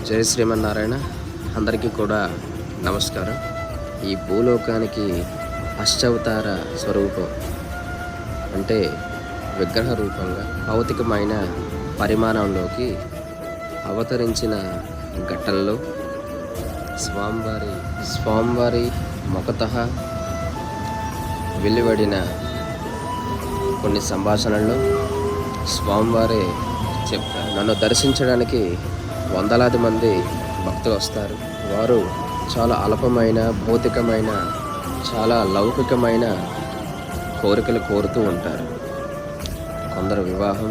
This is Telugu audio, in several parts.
జై శ్రీమన్నారాయణ. అందరికీ కూడా నమస్కారం. ఈ భూలోకానికి అష్టావతార స్వరూపం అంటే విగ్రహ రూపంగా భౌతికమైన పరిమాణంలోకి అవతరించిన ఘట్టంలో స్వామివారి ముఖతః వెలువడిన కొన్ని సంభాషణల్లో స్వామివారే చెప్తారు. నన్ను దర్శించడానికి వందలాది మంది భక్తులు వస్తారు. వారు చాలా అల్పమైన భౌతికమైన చాలా లౌకికమైన కోరికలు కోరుతూ ఉంటారు. కొందరు వివాహం,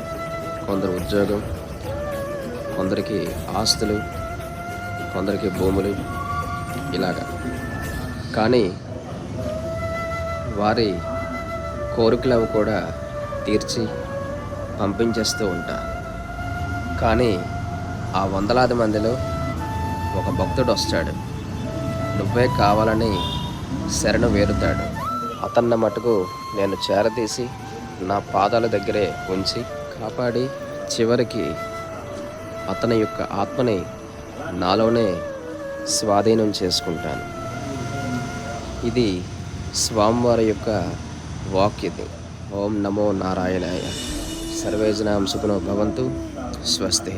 కొందరు ఉద్యోగం, కొందరికి ఆస్తులు, కొందరికి భూములు, ఇలాగా. కానీ వారి కోరికలు అవి కూడా తీర్చి పంపించేస్తూ ఉంటారు. కానీ ఆ వందలాది మందిలో ఒక భక్తుడు వస్తాడు, నువ్వే కావాలని శరణు వేరుతాడు. అతన్న మటుకు నేను చేరదీసి నా పాదాల దగ్గరే ఉంచి కాపాడి చివరికి అతని యొక్క ఆత్మని నాలోనే స్వాధీనం చేసుకుంటాను. ఇది స్వామివారి యొక్క వాక్యది. ఓం నమో నారాయణాయ. సర్వే జనాః సుఖినో భవంతు. స్వస్తి.